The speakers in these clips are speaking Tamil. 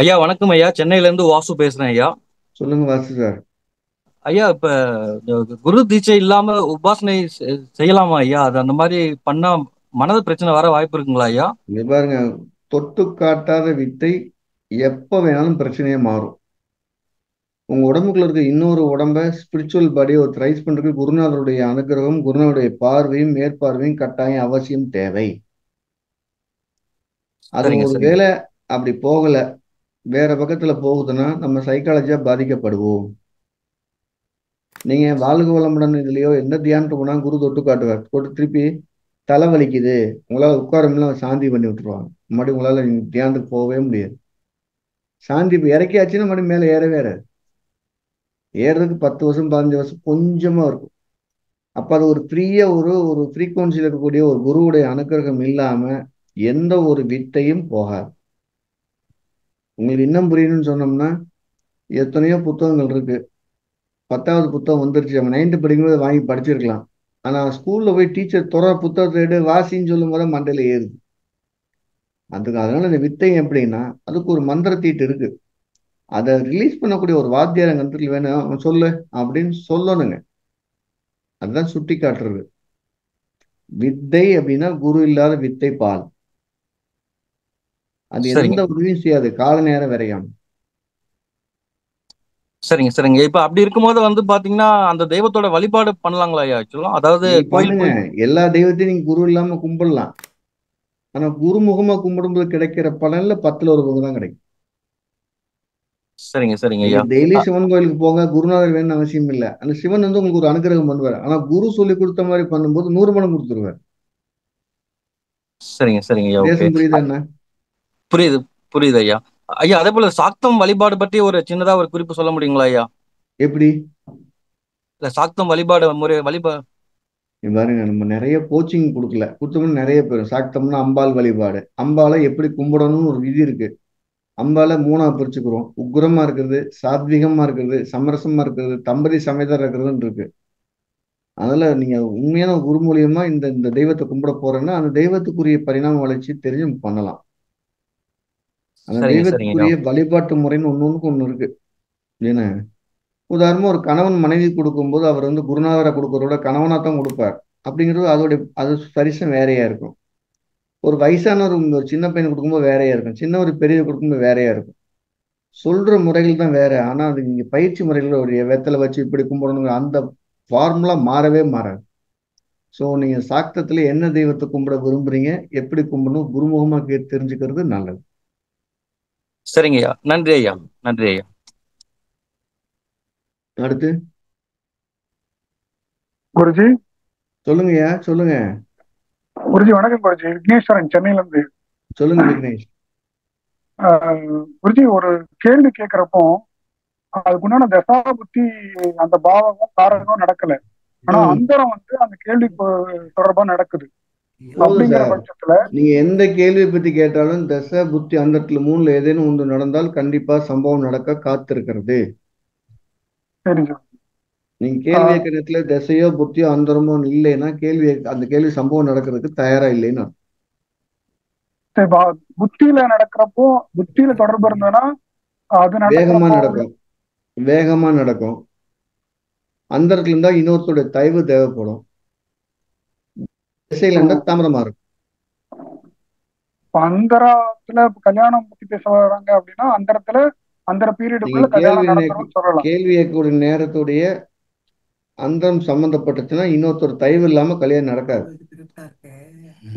ஐயா வணக்கம் ஐயா. சென்னையில இருந்து வாசு பேசுறேன் ஐயா. சொல்லுங்க வாசு சார். ஐயா இப்ப குரு தீட்சை இல்லாம உபாசனை செய்யலாமா ஐயா? அது அந்த மாதிரி பண்ணா மனது பிரச்சனை வர வாய்ப்பு இருக்குங்களா ஐயா? இங்க பாருங்க, தொட்டு காட்டாத வித்தை எப்ப வேணாலும் பிரச்சனையே மாறும். உங்க உடம்புக்குள்ள இருக்க இன்னொரு உடம்ப ஸ்பிரிச்சுவல் பாடியை ஒரு ரைஸ் பண்றதுக்கு குருநாதருடைய அனுகிரகம், குருநாதருடைய பார்வையும் மேற்பார்வையும் கட்டாயம் அவசியம் தேவை. அது சரிங்க ஒரு சரிங்க. வேளை அப்படி போகல, வேற பக்கத்துல போகுதுன்னா நம்ம சைக்காலஜியா பாதிக்கப்படுவோம். நீங்க வாழ்க வளமுடன் இதுலயோ எந்த தியானத்துக்கு போனா குரு தொட்டு காட்டுவார், தொட்டு திருப்பி தலை வலிக்குது, உங்களால உட்கார முடியல, சாந்தி பண்ணி விட்டுருவாங்க. மறுபடியும் உங்களால தியானத்துக்கு போகவே முடியாது. சாந்தி இப்ப இறக்கியாச்சுன்னா மறுபடியும் மேலே ஏறவே ஏறாது. ஏறுறதுக்கு 10 வருஷம் 15 வருஷம் கொஞ்சமா இருக்கும். அப்ப அது ஒரு ஃப்ரீயா ஒரு ஒரு ஃப்ரீக்குவன்சியில் இருக்கக்கூடிய ஒரு குருவுடைய அனுக்கிரகம் இல்லாம எந்த ஒரு வித்தையும் போகாது. உங்களுக்கு இன்னும் புரியணும்னு சொன்னோம்னா, எத்தனையோ புத்தகங்கள் இருக்கு. 10வது புத்தகம் வந்துருச்சு, நம்ம 9th படிக்கும்போது வாங்கி படிச்சிருக்கலாம். ஆனா ஸ்கூல்ல போய் டீச்சர் புத்தகத்தை எடு வாசின்னு சொல்லும் போது மண்டையில ஏறுது. அதனால இந்த வித்தை எப்படின்னா, அதுக்கு ஒரு மந்திர தீட்டு இருக்கு. அதை ரிலீஸ் பண்ணக்கூடிய ஒரு வாத்தியார் அங்க இடத்துல வேணும், அவன் சொல்லு அப்படின்னு சொல்லணுங்க. அதுதான் சுட்டி காட்டுறது. வித்தை அப்படின்னா குரு இல்லாத வித்தை பால். அது சரிங்க எந்த உதவியும் செய்யாது, கால நேரம் விரையாம. சரிங்க சரிங்க. இப்ப அப்படி இருக்கும்போது பாத்தீங்கன்னா அந்த தெய்வத்தோட வழிபாடு பண்ணலாங்களா ஐயா? ஆக்சுவலா அதாவது நீங்க கோயில் பண்ணுங்க, போய். எல்லா தெய்வத்தையும் நீங்க குரு இல்லாம கும்பிடலாம். ஆனா குருமுகமா கும்பிடும்போது கிடைக்கிற பலன்ல 10ல் 1 பங்கு தான் கிடைக்கும். சரிங்க சரிங்க நீங்க ஐயா. டெய்லி அ, சிவன் கோயிலுக்கு போங்க, குருநாதர் வேணும்னு அவசியம் இல்லை. அந்த சிவன் உங்களுக்கு ஒரு அனுகிரகம் பண்ணுவார். ஆனா குரு சொல்லி கொடுத்த மாதிரி பண்ணும்போது 100 மடங்கு கொடுத்துருவார். சரிங்க சரிங்க ஐயா. ஓகே. தேசம் புரியுதா என்ன? புரியுது புரியுது ஐயா. ஐயா அதே போல சாக்தம் வழிபாடு பற்றி ஒரு சின்னதா ஒரு குறிப்பு சொல்ல முடியுங்களா ஐயா? எப்படி? இல்ல சாக்தம் வழிபாடு முறை வழிபா. இங்க பாருங்க, நம்ம நிறைய கோச்சிங் கொடுக்கல, கொடுத்தோம்னா நிறைய பேர் சாக்தம்னா அம்பாள் வழிபாடு. அம்பாளை எப்படி கும்பிடணும்னு ஒரு விதி இருக்கு. அம்பால 3ஆ பிரிச்சுக்கிறோம். உக்ரமா இருக்கிறது, சாத்விகமா இருக்கிறது, சமரசமா இருக்கிறது, தம்பதி சமேதம் இருக்கிறதுன்னு இருக்கு. அதனால நீங்க உண்மையான குரு மூலியமா இந்த இந்த தெய்வத்தை கும்பிட போறேன்னா அந்த தெய்வத்துக்குரிய பரிணாம வளர்ச்சி தெரிஞ்சு பண்ணலாம். அந்த சரிங்க சரிங்க ஐயா. தெய்வத்துக்குரிய வழிபாட்டு முறைன்னு ஒண்ணுக்கு ஒண்ணு இருக்கு. ஏன்னா உதாரணமா ஒரு கணவன் மனைவி கொடுக்கும்போது அவர் குருநாதரை கொடுக்கறத விட கணவனா தான் கொடுப்பார். அப்படிங்கிறது அதோடைய அது சரிசம் வேறையா இருக்கும். ஒரு வயசானவர் ஒரு சின்ன பையன் கொடுக்கும்போது வேறையா இருக்கும், சின்ன ஒரு பெரிய கொடுக்கும்போது வேறையா இருக்கும். சொல்ற முறைகள் தான் வேற. ஆனா அது நீங்க பயிற்சி முறைகள் ஒரு வெத்தலை வச்சு இப்படி கும்பிடணுங்க, அந்த ஃபார்முலா மாறவே மாறாது. ஸோ நீங்க சாக்தத்துல என்ன தெய்வத்தை கும்பிட விரும்புறீங்க, எப்படி கும்பிடணும், குருமுகமா கேட்டு தெரிஞ்சுக்கிறது நல்லது. சரிங்க ஐயா. நன்றி ஐயா. நன்றி ஐயா. அடுத்து குருஜி. சொல்லுங்கய்யா, சொல்லுங்க. குருஜி வணக்கம் குருஜி. விக்னேஸ்வரன் சென்னையில இருந்து. சொல்லுங்க விக்னேஷ். குருஜி ஒரு கேள்வி கேட்கிறப்போ அதுக்குண்டான தசா புத்தி அந்த பாவமும் காரகமும் நடக்கல. ஆனா ம். அந்தரம் அந்த கேள்வி தொடர்பா நடக்குது. போதும் அப்படிங்கிற சார். பட்சத்துல நீங்க எந்த கேள்வியை பத்தி கேட்டாலும் தசை புத்தி அந்தரத்துல 3ல ஏதேனும் ஒன்று நடந்தால் கண்டிப்பா சம்பவம் நடக்க காத்திருக்கிறது. சரி சார். நீங்க கேள்வி கேட்கிற இடத்துல திசையோ புத்தியோ அந்தரமோ இல்லைன்னா அந்த கேள்வி சம்பவம் நடக்கிறதுக்கு தயாரா இல்லைன்னு அர்த்தம். சரி, புத்தியில நடக்கிறப்போ புத்தியில தொடர்பு இருந்ததுன்னா அது வேகமா நடக்கிறப்போ நடக்கும், வேகமா நடக்கும். அந்தரத்துல இருந்தா இன்னொருத்தருடைய தயவு தேவைப்படும். திசையில இருந்தா தாமதமா இருக்கும். அந்தரத்துல கல்யாணம் பத்தி பேச வராங்க அப்படின்னா அந்த நீங்க பீரியடுக்குள்ள கல்யாணம் நடந்துரும்னு சொல்லலாம். கேள்வி கேட்கக்கூடிய நேரத்துடைய அந்தரம் சம்பந்தப்பட்டுச்சுன்னா இன்னொருத்தர் தயவு இல்லாம கல்யாணம் நடக்காது.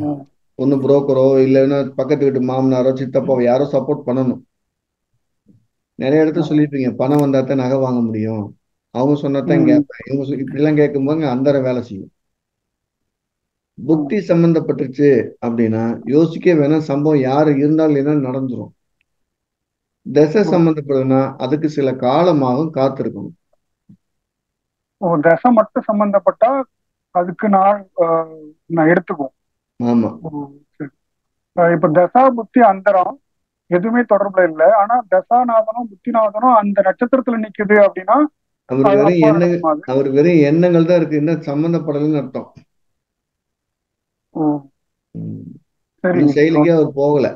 ம். ஒண்ணு புரோக்கரோ இல்லைன்னா பக்கத்து வீட்டு மாமனாரோ சித்தப்பாவோ யாரோ சப்போர்ட் பண்ணணும். நிறைய இடத்துல சொல்லியிருப்பீங்க, பணம் வந்தா தான் நகை வாங்க முடியும், அவங்க சொன்னதான் ம். கேட்பேன், இவங்க இப்படிலாம் கேட்கும்போது அந்தரம் வேலை செய்யும். ம். புத்தி சம்பந்தப்பட்டுச்சு அப்படின்னா யோசிக்க வேணாம், சம்பவம் யாரு இருந்தாலும் இல்லைன்னா நடந்துரும். திசை ம். சம்பந்தப்படுதுன்னா அதுக்கு சில காலமாகும், காத்திருக்கணும். ஒரு தசை மட்டும் சம்பந்தப்பட்டா அதுக்கு நான் எடுத்துக்குவோம். ஆமா. சரி. இப்ப தசா புத்தி அந்தரம் எதுவுமே தொடர்புல இல்லை. ஆனா தசாநாதனும் புத்திநாதனும் அந்த நட்சத்திரத்துல நிக்குது அப்படின்னா அவர் அது வெறும் அப்போ எண்ணங்கள், நடக்குமா அது? அவர் வெறும் எண்ணங்கள் தான் இருக்கு, இன்னும் சம்பந்தப்படலைன்னு அர்த்தம். ஓ, ம். இன்னும் சரிங்க. செயலுக்கே அவர் போகல.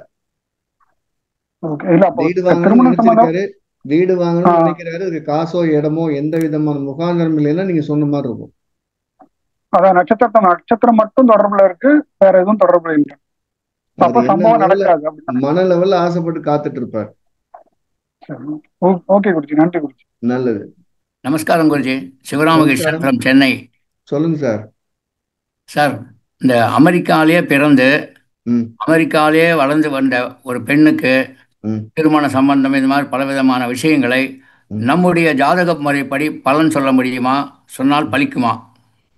ஓகே. இல்ல அப்போ வீடு வாங்கணும்னு திருமணம் சம்பந்தம். நினைச்சிருக்காரு, வீடு ஆ, வாங்கணும்னு நினைக்கிறாரு, ஒரு காசோ இடமோ எந்த விதமான முகாந்திரம் இல்லைன்னா நீங்க சொன்ன மாதிரி இருக்கும். அதான் நட்சத்திரம் மட்டும் தொடர்புல இருக்கு, வேற எதுவும் தொடர்புல இல்லை. அவர் அப்ப என்ன சம்பவம் நடக்காது அப்படித்தானே? மன லெவல்ல ஆசைப்பட்டு காத்துட்டு இருப்பார். சரி. ஓகே குருஜி, நன்றி குருஜி. நல்லது. நமஸ்காரம் குருஜி. சிவராமகிருஷ்ணன் நமஸ்காரம். from சென்னை. சொல்லுங்க சார். சார், இந்த அமெரிக்காலேயே பிறந்து ம் அமெரிக்காலேயே வளர்ந்து வந்த ஒரு பெண்ணுக்கு ம் திருமண சம்பந்தம் இது மாதிரி பலவிதமான விஷயங்களை ம். நம்முடைய ஜாதக முறைப்படி பலன் சொல்ல முடியுமா? சொன்னால் பலிக்குமா?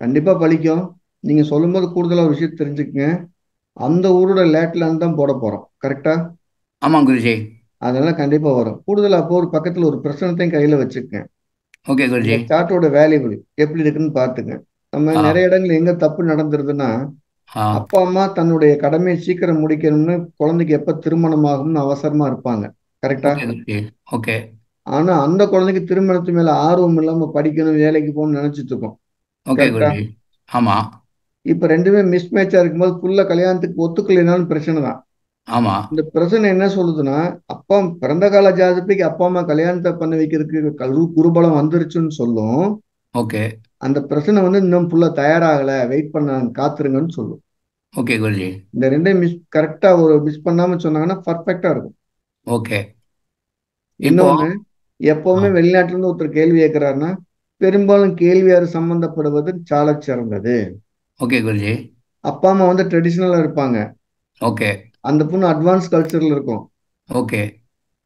கண்டிப்பா பலிக்கும். நீங்க சொல்லும்போது கூடுதலா ஒரு விஷயம் தெரிஞ்சுக்கங்க. அந்த ஊரோட லேட்லாண்ட் தான் போட போறோம், கரெக்டா? ஆமாம் குருஜி. அதனால கண்டிப்பா வரும். கூடுதலா அப்போ ஒரு பக்கத்துல ஒரு பிரச்சனத்தையும் கையில வச்சுக்கங்க. ஓகே இந்த குருஜி. சார்ட்டோட வேல்யூபிள் எப்படி இருக்குன்னு பார்த்துங்க. நம்ம ஆ நிறைய இடங்கள் எங்க தப்பு நடந்துருதுன்னா, ஆ அப்பா அம்மா தன்னுடைய கடமையை சீக்கிரம் முடிக்கணும்னு குழந்தைக்கு எப்ப திருமணம் ஆகும்னு அவசரமா இருப்பாங்க, கரெக்டா? ஓகே குருஜி. ஓகே ஆனா அந்த குழந்தைக்கு திருமணத்து மேல ஆர்வம் இல்லாம படிக்கணும், வேலைக்கு போகணும்னு நினைச்சிட்டு இருக்கோம், ஓகே கரெக்டா? குருஜி. ஆமாம் இப்ப ரெண்டுமே மிஸ் மேட்சா இருக்கும்போது புள்ள கல்யாணத்துக்கு ஒத்துக்கலைனாலும் பிரச்சனை தான். ஆமாம். இந்த பிரச்சனை என்ன சொல்லுதுன்னா, அப்பா பிறந்த கால ஜாதகத்துக்கு அப்பா அம்மா கல்யாணத்தை பண்ண வைக்கிறதுக்கு குருபலம் வந்துருச்சுன்னு சொல்லும். ஓகே அந்த பிரச்சனை வந்து இன்னும் புள்ள தயாராகல, வெயிட் பண்ண காத்துருங்கன்னு சொல்லும். ஓகே குருஜி. இந்த ரெண்டையும் கரெக்டா ஒரு மிஸ் பண்ணாம சொன்னாங்கன்னா பர்ஃபெக்டா இருக்கும். ஓகே. இப்போ இன்னொன்னு, எப்பவுமே ஆ வெளிநாட்டுல இருந்து ஒருத்தர் கேள்வி கேட்கிறாருன்னா, பெரும்பாலும் கேள்வியாறு சம்பந்தப்படுவது சாலச் சிறந்தது. ஓகே குருஜி. அப்பா அம்மா வந்து ட்ரெடிஷ்னலா இருப்பாங்க, ஓகே அந்த பொண்ணு அட்வான்ஸ் கல்ச்சர்ல இருக்கும். ஓகே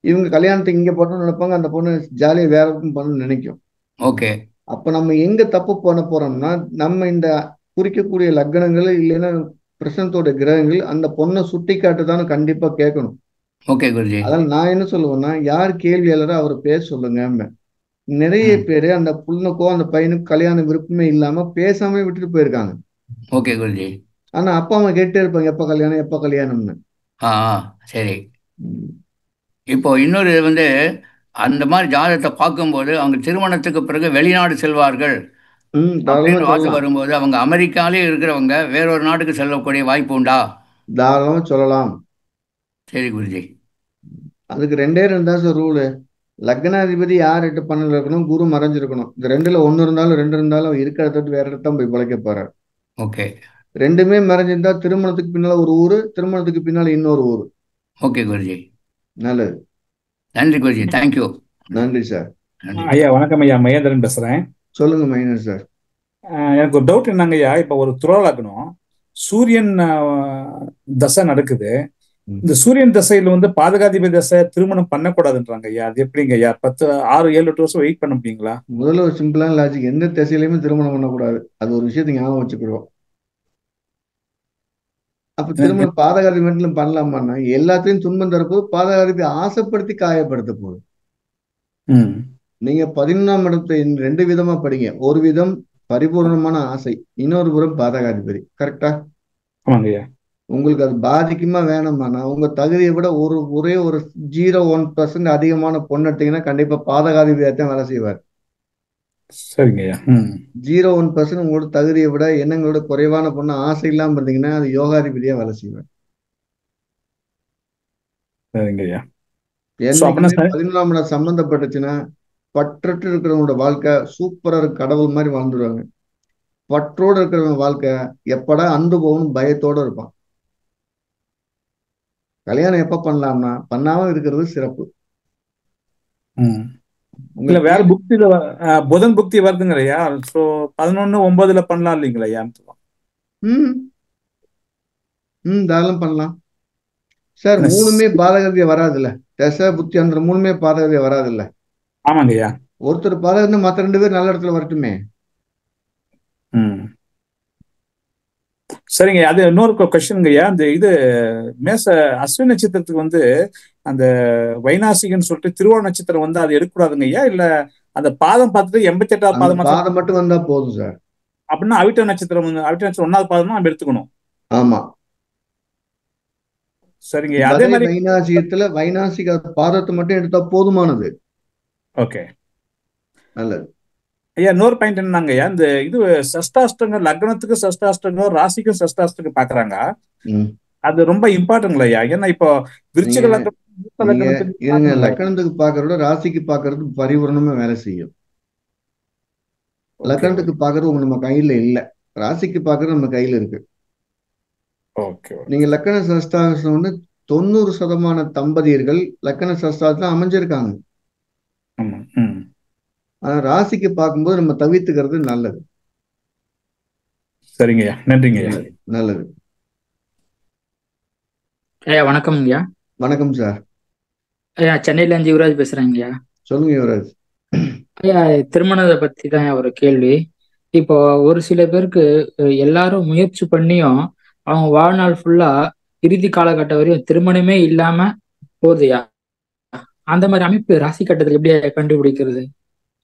இவங்க கல்யாணத்துக்கு இங்க பண்ணணும்னு நினைப்பாங்க, அந்த பொண்ணு ஜாலியா வேற பக்கம் பண்ணணும்னு நினைக்கும். ஓகே அப்ப நம்ம எங்க தப்பு பண்ண போறோம்னா, நம்ம இந்த குறிக்கக்கூடிய லக்னங்கள் இல்லைன்னா பிரசனத்தோட கிரகங்கள் அந்த பொண்ணை சுட்டி காட்டுதான்னு கண்டிப்பா கேட்கணும். ஓகே குருஜி. அதனால நான் என்ன சொல்லுவேன்னா, யார் கேள்வியாளரோ அவர் பேர் சொல்லுங்க. நிறைய ம் பேரு அந்த பொண்ணுக்கோ அந்த பையனுக்கு கல்யாண விருப்பமே இல்லாம பேசாம விட்டுட்டு போயிருக்காங்க. ஓகே குருஜி. ஆனா அப்பா அம்மா கேட்டே இருப்பாங்க, எப்ப கல்யாணம் எப்ப கல்யாணம்னு. ஆ ஆ சரி. ம். இப்போ இன்னொரு அந்த மாதிரி ஜாதகத்தை பார்க்கும்போது அவங்க திருமணத்துக்கு பிறகு வெளிநாடு செல்வார்கள் தாராளமா அப்படின்னு வார்த்தை சொல்லலாம். வரும்போது அவங்க அமெரிக்காலே இருக்கிறவங்க வேறொரு நாட்டுக்கு செல்லக்கூடிய வாய்ப்பு உண்டா? தாராளமா சொல்லலாம். சரி குருஜி. அதுக்கு ரெண்டே ரெண்டு தான் சார் ரூலு. லக்னாதிபதி யார் 8 12 இருக்கணும், குரு மறைஞ்சிருக்கணும். இந்த ரெண்டுல ஒண்ணு இருந்தாலும் ரெண்டு இருந்தாலும் அவர் இருக்கிற இடத்துல வேற இடத்தான் போய் பிழைக்க போறாரு. ஓகே ரெண்டுமே மறைஞ்சிருந்தா திருமணத்துக்கு பின்னால ஒரு ஊரு, திருமணத்துக்கு பின்னால இன்னொரு ஊரு. ஓகே குருஜி. நல்லது. நன்றி குருஜி. தேங்க்யூ. நன்றி சார். நன்றி. ஐயா வணக்கம் ஐயா, மகேந்திரன் பேசுறேன். சொல்லுங்க மைனர் சார். எனக்கு ஒரு டவுட் என்னங்க ஐயா, இப்போ ஒரு துலா லக்னம் சூரியன் தசை நடக்குது. இந்த சூரியன் தசையில பாதகாதிபதி தசை திருமணம் பண்ணக்கூடாதுன்றாங்க ஐயா. அது எப்படிங்க ஐயா? 10 6 7 8 வருஷம் வெயிட் பண்ண முடியுங்களா? முதல்ல ஒரு சிம்பிளான லாஜிக், எந்த திசையிலுமே திருமணம் பண்ணக்கூடாது. அது ஒரு விஷயத்தை ஞாபகம் வச்சுக்கிடுவோம். அப்ப திருமணம் பாதகாதி மட்டும் பண்ணலாமான்னா, எல்லாத்தையும் துன்பம் தரப்போது, பாதகாதிபதி ஆசைப்படுத்தி காயப்படுத்த போகுது. நீங்க 11ஆம் இடத்தை 2 விதமா படிங்க. ஒரு விதம் பரிபூர்ணமான ஆசை, இன்னொரு புறம் பாதகாதிபதி, கரெக்டா? ஆமாங்க ஐயா. உங்களுக்கு அது பாதிக்குமா வேணாமான்னா, உங்க தகுதியை விட ஒரே ஒரு 0.1% அதிகமான பொண்ணு எடுத்தீங்கன்னா கண்டிப்பா பாதகாதிபதியாத்தான் வேலை செய்வார். சரிங்க ஐயா. 0.1% உங்களோட தகுதியை விட எண்ணங்களோட குறைவான பொண்ணு ஆசை இல்லாம இருந்தீங்கன்னா அது யோகாதிபதியா வேலை செய்வார். சரிங்க ஐயா. என்னைக்குமே 11ஆம் இடம் சம்பந்தப்பட்டுச்சுன்னா பற்றற்று இருக்கிறவங்களோட வாழ்க்கை சூப்பரா இருக்கு, கடவுள் மாதிரி வாழ்ந்துருவாங்க. பற்றோடு இருக்கிறவங்க வாழ்க்கை எப்படா அந்து போகணும் பயத்தோட இருப்பான். கல்யாணம் எப்ப பண்ணலாம்னா பண்ணாம இருக்கிறது சிறப்பு. இல்ல வேற புக்தியில புதன் புக்தி வருதுங்க ஐயா. சோ 11/9 பண்ணலாம் இல்லைங்களா ஐயா? தாராளம் பண்ணலாம் சார். மூணுமே பாதகதியா வராதுல்ல, தசை புத்தி அந்த மூணுமே பாதகதியா வராதுல்ல. ஆமாங்க ஐயா. ஒருத்தர் பாதகம் மற்ற 2 பேர் நல்ல இடத்துல வரட்டுமே. சரிங்க. அது இன்னொரு கொஸ்டின்ங்க ஐயா. அந்த மேச அஸ்வினி நட்சத்திரத்துக்கு அந்த வைநாசிகன்னு சொல்லிட்டு திருவோண நட்சத்திரம் அது எடுக்கக்கூடாதுங்க ஐயா? இல்ல அந்த பாதம் பார்த்துட்டு 88வது பாதம் மட்டும் வந்தா போதும் சார். அப்படின்னா அவிட்ட நட்சத்திரம் 1வது பாதம் நம்ம எடுத்துக்கணும். ஆமா சரிங்க. அதே மாதிரி வைநாசிக பாதத்தை மட்டும் எடுத்தா போதுமானது. ஓகே நல்லது ஐயா. இன்னொரு பாயிண்ட் என்னங்க ஐயா, இந்த சஷ்டாஷ்டங்க லக்னத்துக்கு சஷ்டாஷ்டங்கம் ராசிக்கும் சஷ்டாஷ்டங்கம் பாக்குறாங்க. அது ரொம்ப இம்பார்ட்டன்ட்ல ஐயா. ஏன்னா இப்போ விருச்சிக லக்னம் நீங்க லக்னத்துக்கு இருங்க, பார்க்கணுங்களா? லக்கணத்துக்கு பாக்குறத விட ராசிக்கு பாக்குறது பரிபூரணமா வேலை செய்யும். ஓகே லக்கணத்துக்கு பாக்குறது உங்க நம்ம கையில இல்ல, ராசிக்கு பாக்குறது நம்ம கையில இருக்கு. ஓகே நீங்க லக்கண சஸ்தாசம் வந்து 90% தம்பதியர்கள் லக்கண சஸ்தாத்துல அமைஞ்சிருக்காங்க. ஆமா. ம். ஆனா ராசிக்கு பார்க்கும்போது நம்ம தவிர்த்துக்கிறது நல்லது. சரிங்கய்யா, நன்றிங்கய்யா. நல்லது நல்லது. ஐயா வணக்கம் ஐயா. வணக்கம் சார். ஐயா சென்னையில இருந்து யுவராஜ் பேசுறேங்க ஐயா. சொல்லுங்க யுவராஜ். ஐயா திருமணத்தை பத்தி தான் ஒரு கேள்வி. இப்போ ஒரு சில பேருக்கு எல்லாரும் முயற்சி பண்ணியும் அவங்க வாழ்நாள் ஃபுல்லா இறுதி காலகட்டம் வரையும் திருமணமே இல்லாம போகுதுயா. அந்த மாதிரி அமைப்பு ராசி கட்டத்தில் எப்படி கண்டுபிடிக்கிறது?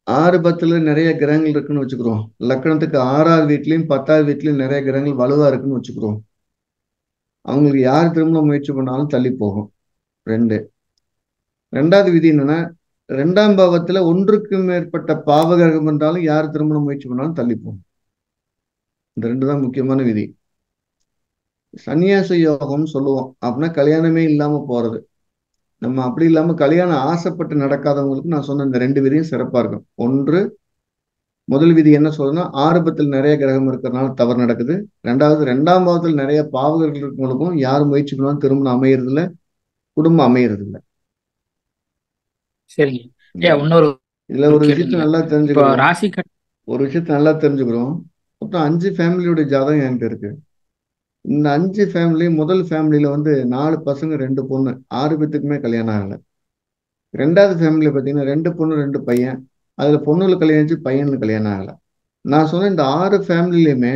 6-10 நிறைய கிரகங்கள் இருக்குன்னு வச்சுக்கிறோம். லக்கணத்துக்கு 6வது வீட்லயும் 10வது வீட்லயும் நிறைய கிரகங்கள் வலுவா இருக்குன்னு வச்சுக்கிறோம். அவங்களுக்கு யார் திருமண முயற்சி பண்ணாலும் தள்ளி போகும். 2வது விதி என்னன்னா, 2ஆம் பாவத்துல ஒன்றுக்கு மேற்பட்ட பாவகிரகம் என்றாலும் யார் திருமண முயற்சி பண்ணாலும் தள்ளி போகும். இந்த 2 தான் முக்கியமான விதி. சன்னியாச யோகம் சொல்லுவோம், அப்படின்னா கல்யாணமே இல்லாம போறது. நம்ம அப்படி இல்லாம கல்யாணம் ஆசைப்பட்டு நடக்காதவங்களுக்கு நான் சொன்ன இந்த 2 விதியும் சிறப்பா இருக்கும். ஒன்று, முதல் விதி என்ன சொல்றதுன்னா, 6 நிறைய கிரகம் இருக்கிறதுனால தவறு நடக்குது. 2வது, 2ஆம் பாவத்தில் நிறைய பாவகர்கள் இருக்கவங்களுக்கும் யார் முயற்சி பண்ணாலும் திருமணம் அமையறது இல்லை, குடும்பம் அமையறது இல்லை. சரிங்க ஐயா. இன்னொரு இதுல ஒரு விஷயத்த கேள்விங்க. நல்லா இப்போ தெரிஞ்சுக்கிறோம். ராசி கட்ட ஒரு விஷயத்த நல்லா தெரிஞ்சுக்கிறோம். மொத்தம் 5 ஃபேமிலியோட ஜாதகம் என்கிட்ட இருக்கு. இந்த 5 ஃபேமிலி, முதல் ஃபேமிலியில வந்து 4 பசங்க 2 பொண்ணு, 6 பேத்துக்குமே கல்யாணம் ஆகல. 2வது ஃபேமிலியில பார்த்தீங்கன்னா 2 பொண்ணு 2 பையன், அதுல பொண்ணுகளுக்கு கல்யாணம் ஆச்சு, பையனுக்கு கல்யாணம் ஆகல. நான் சொன்ன இந்த 6 ஃபேமிலியுமே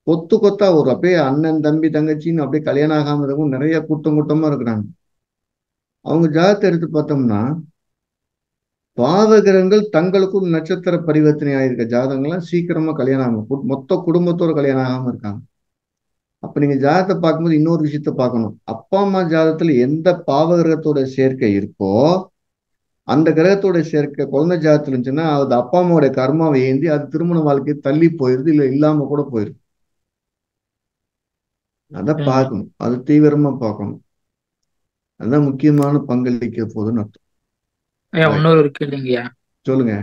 கொத்து கொத்தா ஒரு அப்படியே அண்ணன் தம்பி தங்கச்சின்னு அப்படியே கல்யாணம் ஆகாம இருக்கவும் நிறைய கூட்டம் கூட்டமா இருக்கிறாங்க. அவங்க ஜாதகத்தை எடுத்து பார்த்தோம்னா பாவகிரகங்கள் தங்களுக்கும் நட்சத்திர பரிவர்த்தனை ஆயிருக்க ஜாதகங்கள்லாம் சீக்கிரமா கல்யாணம் ஆகும், மொத்த குடும்பத்தோட கல்யாணம் ஆகாம இருக்காங்க. அப்ப நீங்க ஜாதகத்தை பார்க்கும்போது இன்னொரு விஷயத்த பார்க்கணும். அப்பா அம்மா ஜாதகத்துல எந்த பாவகிரகத்தோட சேர்க்கை இருக்கோ அந்த கிரகத்தோட சேர்க்கை குழந்தை ஜாதகத்துல இருந்துச்சுன்னா அது அப்பா அம்மாவோட கர்மாவை ஏந்தி அது திருமண வாழ்க்கையை தள்ளி போயிருது, இல்ல இல்லாம கூட போயிருது. அதை பார்க்கணும், அது தீவிரமா பார்க்கணும். அதுதான் முக்கியமான பங்களிக்க போகுதுன்னு அர்த்தம். ஐயா இன்னொரு கேள்விங்கய்யா. சொல்லுங்க.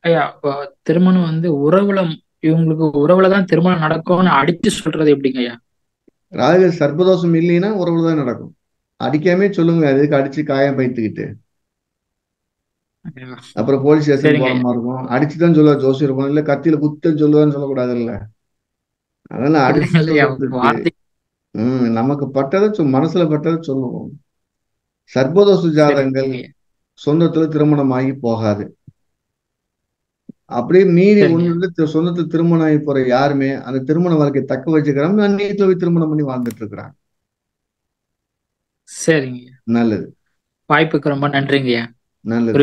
ஐயா இப்போ திருமணம் வந்து உறவுல, இவங்களுக்கு உறவுல தான் திருமணம் நடக்கும்னு அடிச்சு சொல்றது எப்படிங்க ஐயா? ராகு சர்ப்பதோஷம் இல்லைன்னா உறவுல தான் நடக்கும். அடிக்காமே சொல்லுங்க, அதுக்கு அடிச்சு காயம் பைத்துக்கிட்டு அப்புறம் போலீஸ் ஸ்டேஷன் போற மாதிரி இருக்கும். அடிச்சுதான் சொல்லுவா ஜோசியர் போன, இல்ல கத்தியில குத்தம் சொல்லுவான்னு சொல்லக்கூடாது இல்ல. அதெல்லாம் அடிச்சு சொல்றதுக்கு நமக்கு பட்டதை மனசுல பட்டதை சொல்லுவோம். சர்ப்பதோஷ ஜாதகங்கள் சொந்தத்துல திருமணம் ஆகி போகாது. அப்படியே மீறி ஒண்ணு சொந்தத்துல திருமணம் ஆகி போற யாருமே அந்த திருமண வாழ்க்கையை தக்க வச்சுக்கிறாங்க, நீத்துல போய் திருமணம் பண்ணி வாழ்ந்துட்டு இருக்கிறாங்க. சரிங்க, நல்லது. வாய்ப்புக்கு ரொம்ப நன்றிங்கய்யா. நல்லது.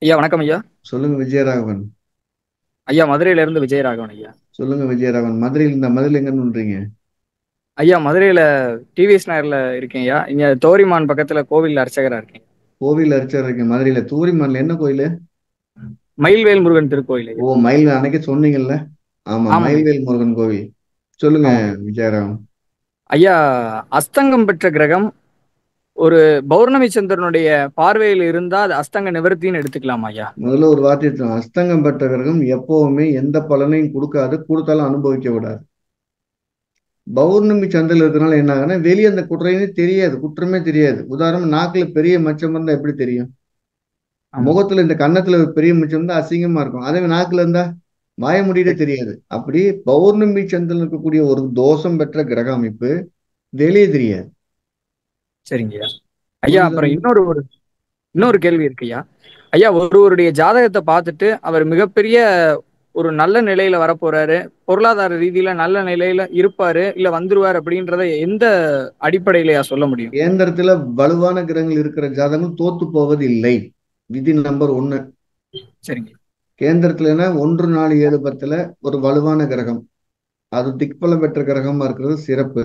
ஐயா வணக்கம் ஐயா. சொல்லுங்க விஜயராகவன். ஐயா மதுரையில இருந்து விஜயராகவன் ஐயா. சொல்லுங்க விஜயராகவன். மதுரையில் எங்கன்னு பண்றீங்க? ஐயா மதுரையில டிவிஎஸ் நகர்ல இருக்கேன் ஐயா. இங்க தோரிமான் பக்கத்துல கோவில் அர்ச்சகரா இருக்கேன். கோவில் அர்ச்சகர் இருக்கேன் மதுரையில. தூரிமான்ல என்ன கோயில்? மயில்வேல் முருகன் திருக்கோயில். ஓ, மயில் அன்னைக்கு சொன்னீங்கல்ல. ஆமா, மயில்வேல் முருகன் கோவில். சொல்லுங்க விஜயராகவன். ஐயா அஸ்தங்கம் பெற்ற கிரகம் ஒரு பௌர்ணமி சந்திரனுடைய பார்வையில் இருந்தா அது அஸ்தங்க நிவர்த்தின்னு எடுத்துக்கலாமா ஐயா? முதல்ல ஒரு வார்த்தை, அஸ்தங்கம் பெற்ற கிரகம் எப்பவுமே எந்த பலனையும் கொடுக்காது, கொடுத்தாலும் அனுபவிக்க விடாது. பௌர்ணமி சந்திரன் இருக்கிறனால என்ன ஆகுனா வெளியே அந்த குற்றமே தெரியாது, குற்றமே தெரியாது. உதாரணம், நாக்குல பெரிய மச்சம் இருந்தா எப்படி தெரியும்? முகத்துல இந்த கன்னத்துல பெரிய மச்சம் இருந்தா அசிங்கமா இருக்கும். அதே நாக்குல இருந்தா வாய முடியவே தெரியாது. அப்படி பௌர்ணமி சந்திரன் இருக்கக்கூடிய ஒரு தோஷம் பெற்ற கிரக அமைப்பு வெளியே தெரியாது. சரிங்க ஐயா. ஐயா அப்புறம் இன்னொரு கேள்வி இருக்கு ஐயா. ஐயா ஒருவருடைய ஜாதகத்தை பார்த்துட்டு அவர் மிகப்பெரிய ஒரு நல்ல நிலையில வரப்போறாரு, பொருளாதார ரீதியில நல்ல நிலையில இருப்பாரு, இல்ல வந்துருவாரு அப்படின்றத எந்த அடிப்படையிலயா சொல்ல முடியும்? கேந்திரத்துல வலுவான கிரகங்கள் இருக்கிற ஜாதகங்கள் தோத்து போவது இல்லை. விதி நம்பர் 1. சரிங்க. கேந்திரத்துலன்னா 1, 4, 7, 10 ஒரு வலுவான கிரகம், அது திக்பலம் பெற்ற கிரகமா இருக்கிறது சிறப்பு.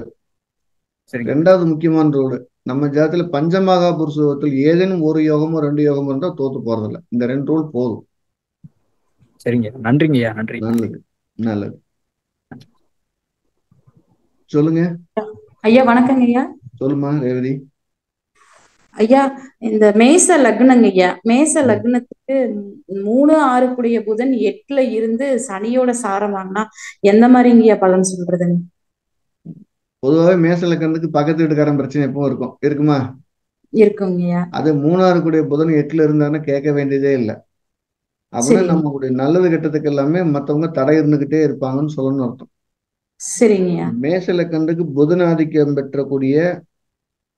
2வது முக்கியமான ரூல், நம்ம ஜாதத்துல பஞ்சமகா புருஷத்தில் ஏதேனும் ஒரு யோகமோ 2 யோகமோ இருந்தா தோத்து போறதில்லை. இந்த 2 ரூல் போதும். சரிங்க, நன்றிங்கய்யா. நன்றி. நல்லது நல்லது. சொல்லுங்க. ஐயா வணக்கங்க ஐயா. சொல்லுமா ரேவதி. ஐயா இந்த மேச லக்னங்க ஐயா, மேச லக்னத்துக்கு 3, 6 கூடிய புதன் 8ல இருந்து சனியோட சாரம் வாங்கினா எந்த மாதிரிங்க ஐயா பலன் சொல்றதுங்க? பொதுவாகவே மேச லக்கணத்துக்கு பக்கத்து வீட்டுக்காரன் பிரச்சனை எப்பவும் இருக்குமா? இருக்குங்க ஐயா. அது 3 கூடிய புதன் 8ல இருந்தான்னு கேட்க வேண்டியதே இல்லை. அப்படின்னா சரிங்க நம்மளுடைய நல்லது கெட்டதுக்கு எல்லாமே மற்றவங்க தடை இருந்துகிட்டே இருப்பாங்கன்னு சொல்லணும்னு அர்த்தம். சரிங்க ஐயா. மேச லக்கணத்துக்கு புதன் ஆதிக்கம் பெற்றக்கூடிய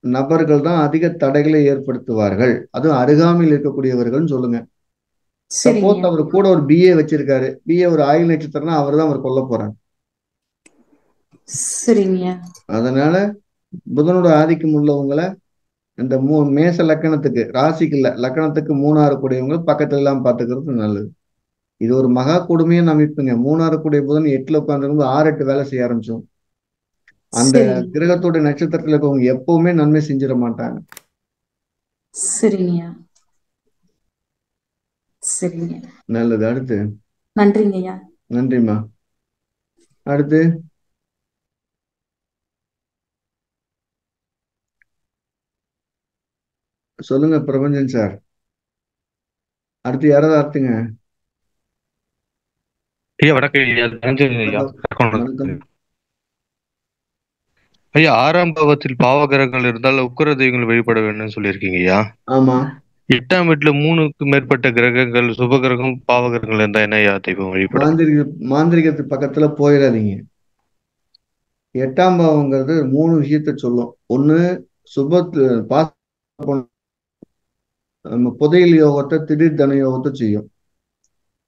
நபர்கள் தான் அதிக தடைகளை ஏற்படுத்துவார்கள். அதுவும் அருகாமையில் இருக்கக்கூடியவர்கள் சொல்லுங்க. சரிங்க சப்போஸ் ஐயா. அவர் கூட ஒரு பிஏ வச்சிருக்காரு, பிஏ ஒரு ஆயுள் நட்சத்திரம்னா அவர் தான் அவர் கொல்ல போறாங்க. சரிங்க ஐயா. அதனால புதனோட ஆதிக்கம் உள்ளவங்களை இந்த மேச லக்கணத்துக்கு, ராசிக்கு இல்ல லக்கணத்துக்கு 3 கூடியவங்க பக்கத்துல எல்லாம் பார்த்துக்கிறது நல்லது. இது ஒரு மகா கொடுமையான அமைப்புங்க. 3 கூடிய புதன் 8ல உட்கார்ந்து 6-8 வேலை செய்ய ஆரம்பிச்சோம். அந்த சரிங்க கிரகத்தோட நட்சத்திரத்துல இருக்கவங்க எப்பவுமே நன்மை செஞ்சிட மாட்டாங்க. சரிங்க ஐயா. சரிங்க. நல்லது. அடுத்து. நன்றிங்க ஐயா. நன்றிம்மா. அடுத்து சொல்லுங்க பிரபஞ்சன் சார். அடுத்து யாராவது ஆர்த்துங்க. ஐயா வணக்கம் ஐயா. தனஞ்சயன் ஐயா. வணக்கம். ஐயா 6ஆம் பாவத்தில் பாவகிரகங்கள் இருந்தால் உக்கிர தெய்வங்கள் வழிபட வேண்டும்னு சொல்லியிருக்கீங்க ஐயா. ஆமா. 8ஆம் வீட்டுல 3க்கு மேற்பட்ட கிரகங்கள் சுபகிரகம் பாவகிரகங்கள் இருந்தா என்ன ஐயா தெய்வம் வழிபட? மாந்திரிகத்து பக்கத்துல போயிடாதீங்க. 8ஆம் பாவங்கிறது 3 விஷயத்த சொல்லும். ஒண்ணு புதையல் யோகத்தை, திடீர் தன யோகத்தை செய்யும்.